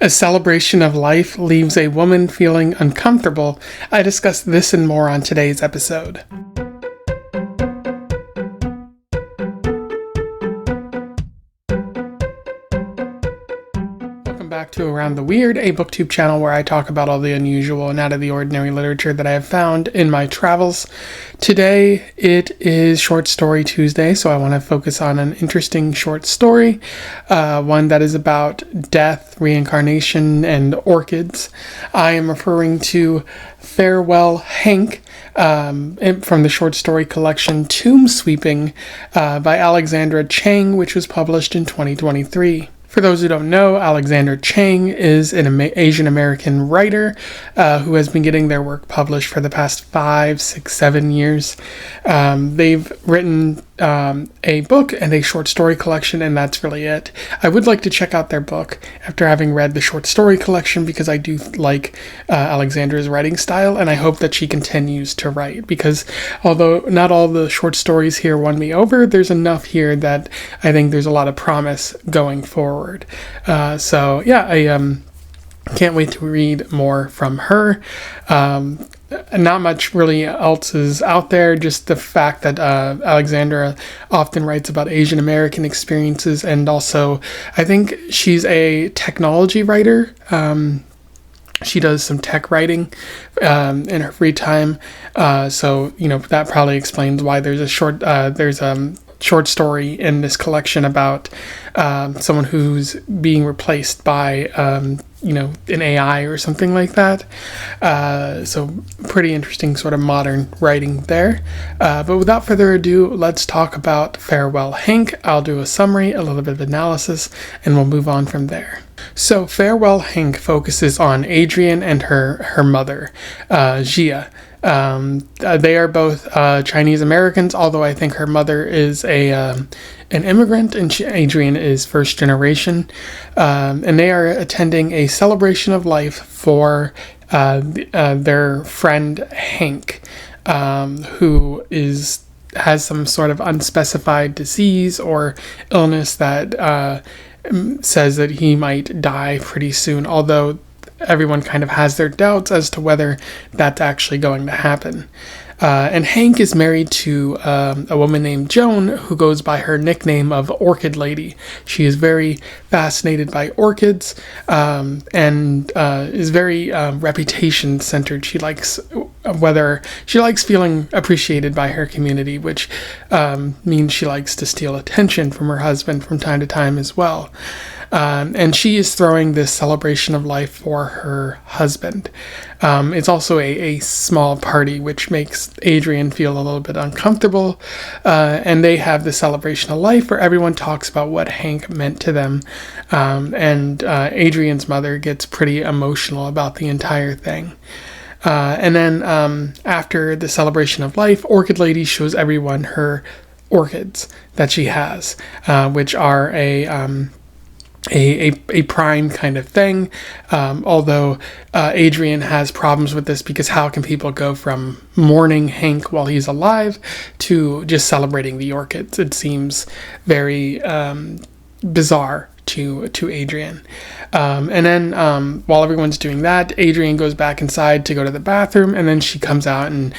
A celebration of life leaves a woman feeling uncomfortable. I discuss this and more on today's episode. Back to Around the Weird, a booktube channel where I talk about all the unusual and out of the ordinary literature that I have found in my travels. Today it is Short Story Tuesday, so I want to focus on an interesting short story, one that is about death, reincarnation, and orchids. I am referring to Farewell Hank, from the short story collection Tomb Sweeping by Alexandra Chang, which was published in 2023. For those who don't know, Alexandra Chang is an Asian American writer who has been getting their work published for the past 5, 6, 7 years. They've written a book and a short story collection, and that's really it. I would like to check out their book after having read the short story collection because I do like Alexandra's writing style, and I hope that she continues to write because although not all the short stories here won me over, there's enough here that I think there's a lot of promise going forward. I can't wait to read more from her. Not much really else is out there, just the fact that Alexandra often writes about Asian American experiences, and also I think she's a technology writer. She does some tech writing in her free time, so that probably explains why there's a short story in this collection about someone who's being replaced by an AI or something like that. So pretty interesting sort of modern writing there. But without further ado, let's talk about Farewell Hank. I'll do a summary, a little bit of analysis, and we'll move on from there. So Farewell Hank focuses on Adrienne and her mother, Jia. They are both Chinese Americans, although I think her mother is an immigrant and Adrienne is first generation. And they are attending a celebration of life for their friend Hank, who has some sort of unspecified disease or illness that says that he might die pretty soon, although everyone kind of has their doubts as to whether that's actually going to happen. And Hank is married to a woman named Joan, who goes by her nickname of Orchid Lady. She is very fascinated by orchids and is very reputation centered. She likes feeling appreciated by her community, which means she likes to steal attention from her husband from time to time as well. And she is throwing this celebration of life for her husband. It's also a small party, which makes Adrienne feel a little bit uncomfortable. And they have the celebration of life where everyone talks about what Hank meant to them. And Adrienne's mother gets pretty emotional about the entire thing. And then after the celebration of life, Orchid Lady shows everyone her orchids that she has, which are a prime kind of thing, although Adrienne has problems with this because how can people go from mourning Hank while he's alive to just celebrating the orchids? It seems very bizarre to Adrienne. And then while everyone's doing that, Adrienne goes back inside to go to the bathroom, and then she comes out and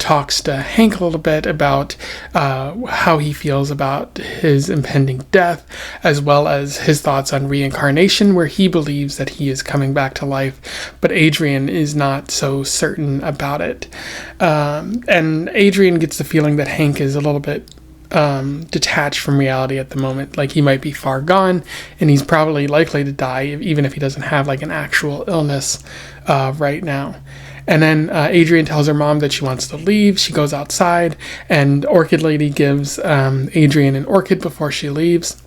talks to Hank a little bit about how he feels about his impending death, as well as his thoughts on reincarnation, where he believes that he is coming back to life, but Adrienne is not so certain about it. And Adrienne gets the feeling that Hank is a little bit detached from reality at the moment, like he might be far gone and he's probably likely to die even if he doesn't have like an actual illness right now. And then Adrienne tells her mom that she wants to leave. She goes outside and Orchid Lady gives Adrienne an orchid before she leaves.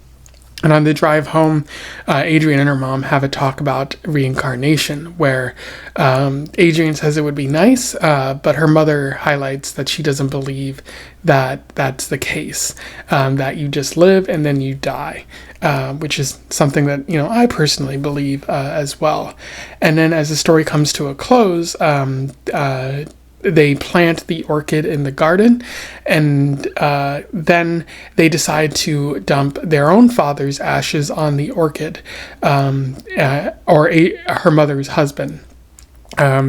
And on the drive home, Adrienne and her mom have a talk about reincarnation, where Adrienne says it would be nice, but her mother highlights that she doesn't believe that that's the case, that you just live and then you die, which is something that, I personally believe as well. And then as the story comes to a close, they plant the orchid in the garden, and then they decide to dump their own father's ashes on the orchid, her mother's husband.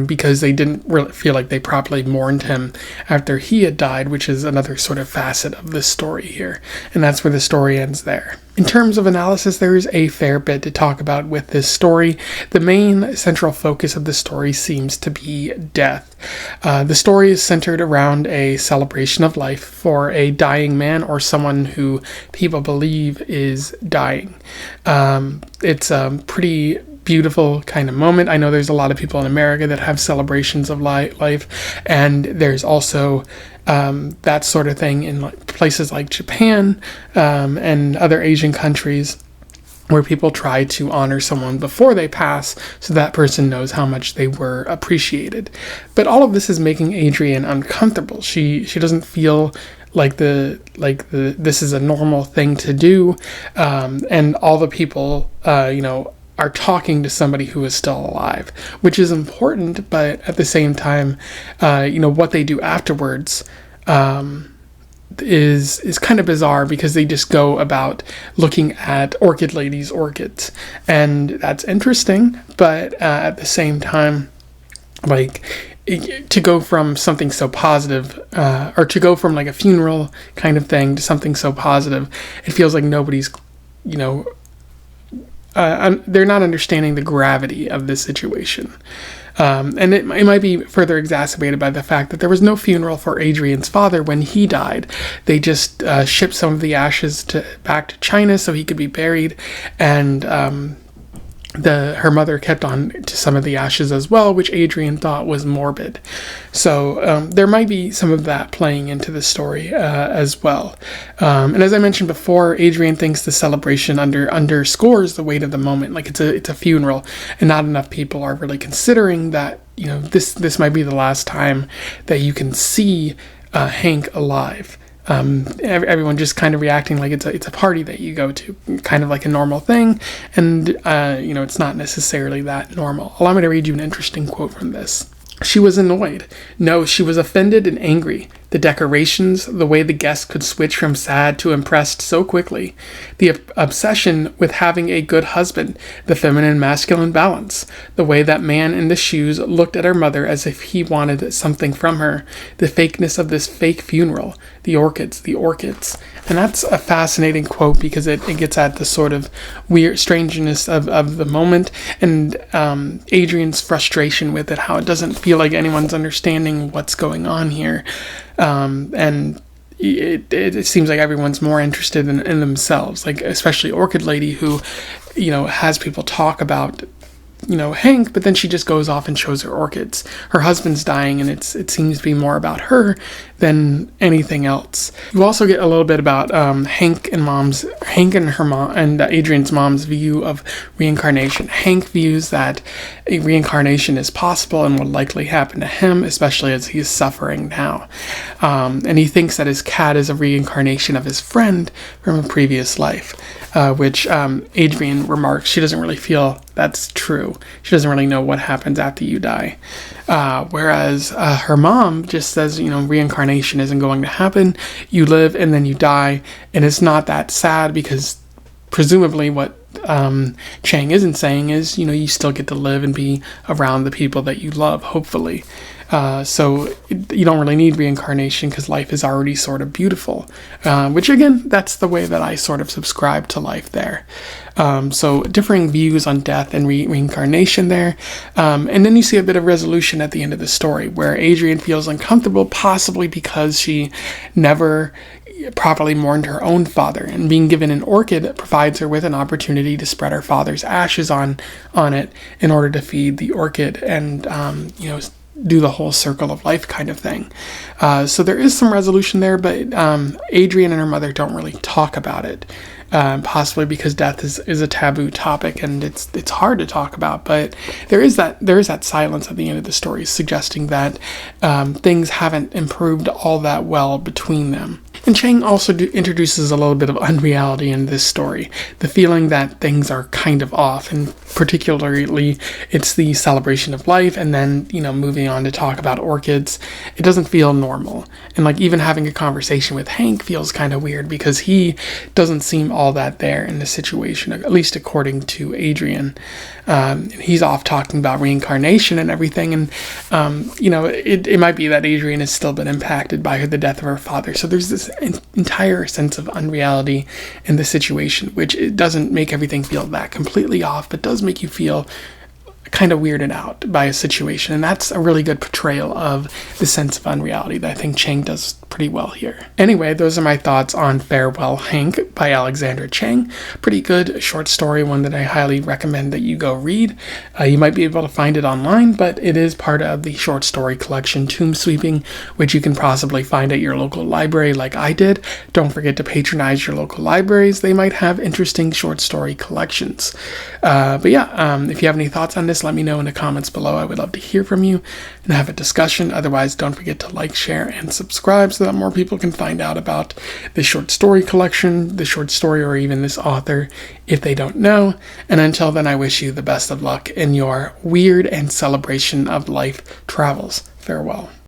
Because they didn't really feel like they properly mourned him after he had died, which is another sort of facet of this story here. And that's where the story ends there. In terms of analysis, there is a fair bit to talk about with this story. The main central focus of the story seems to be death. The story is centered around a celebration of life for a dying man or someone who people believe is dying. It's a pretty beautiful kind of moment. I know there's a lot of people in America that have celebrations of life, and there's also that sort of thing in places like Japan and other Asian countries, where people try to honor someone before they pass so that person knows how much they were appreciated. But all of this is making Adrienne uncomfortable. She doesn't feel like this is a normal thing to do, and all the people are talking to somebody who is still alive, which is important, but at the same time, what they do afterwards is kind of bizarre, because they just go about looking at Orchid Lady's orchids, and that's interesting, but at the same time, to go from something so positive, or to go from like a funeral kind of thing to something so positive, it feels like nobody's, they're not understanding the gravity of this situation. And it might be further exacerbated by the fact that there was no funeral for Adrienne's father when he died. They just shipped some of the ashes back to China so he could be buried, and her mother kept on to some of the ashes as well, which Adrienne thought was morbid. So there might be some of that playing into the story as well. And as I mentioned before, Adrienne thinks the celebration underscores the weight of the moment. Like it's a funeral, and not enough people are really considering that this might be the last time that you can see Hank alive. Everyone just kind of reacting like it's a party that you go to, kind of like a normal thing, and it's not necessarily that normal. Allow me to read you an interesting quote from this. She was annoyed. No, she was offended and angry. The decorations, the way the guests could switch from sad to impressed so quickly, the obsession with having a good husband, the feminine-masculine balance, the way that man in the shoes looked at her mother as if he wanted something from her, the fakeness of this fake funeral, the orchids. And that's a fascinating quote, because it gets at the sort of weird strangeness of the moment, and Adrienne's frustration with it, how it doesn't feel like anyone's understanding what's going on here. And it seems like everyone's more interested in themselves, like especially Orchid Lady, who, has people talk about, Hank, but then she just goes off and shows her orchids. Her husband's dying, and it seems to be more about her than anything else. You also get a little bit about Hank and her mom and Adrienne's mom's view of reincarnation. Hank views that a reincarnation is possible and will likely happen to him, especially as he's suffering now. And he thinks that his cat is a reincarnation of his friend from a previous life, which Adrienne remarks she doesn't really feel that's true. She doesn't really know what happens after you die. Whereas her mom just says, reincarnation isn't going to happen. You live and then you die. And it's not that sad, because presumably what Chang isn't saying is, you still get to live and be around the people that you love, hopefully. So you don't really need reincarnation, because life is already sort of beautiful, which again, that's the way that I sort of subscribe to life there. So differing views on death and reincarnation there. And then you see a bit of resolution at the end of the story, where Adrienne feels uncomfortable, possibly because she never properly mourned her own father, and being given an orchid provides her with an opportunity to spread her father's ashes on it in order to feed the orchid and do the whole circle of life kind of thing. So there is some resolution there, but Adrienne and her mother don't really talk about it, possibly because death is a taboo topic, and it's hard to talk about. But there is that silence at the end of the story, suggesting that things haven't improved all that well between them. And Chang also introduces a little bit of unreality in this story, the feeling that things are kind of off, and particularly it's the celebration of life, and then, moving on to talk about orchids. It doesn't feel normal. And like even having a conversation with Hank feels kind of weird because he doesn't seem all that there in the situation, at least according to Adrienne. He's off talking about reincarnation and everything, and it might be that Adrienne has still been impacted by the death of her father. So there's this entire sense of unreality in the situation, which it doesn't make everything feel that completely off, but does make you feel kind of weirded out by a situation. And that's a really good portrayal of the sense of unreality that I think Chang does pretty well here. Anyway, those are my thoughts on Farewell Hank by Alexandra Chang. Pretty good short story, one that I highly recommend that you go read. You might be able to find it online, but it is part of the short story collection Tomb Sweeping, which you can possibly find at your local library like I did. Don't forget to patronize your local libraries. They might have interesting short story collections. If you have any thoughts on this, let me know in the comments below. I would love to hear from you and have a discussion. Otherwise, don't forget to like, share, and subscribe so that more people can find out about the short story collection, the short story, or even this author if they don't know. And until then, I wish you the best of luck in your weird and celebration of life travels. Farewell.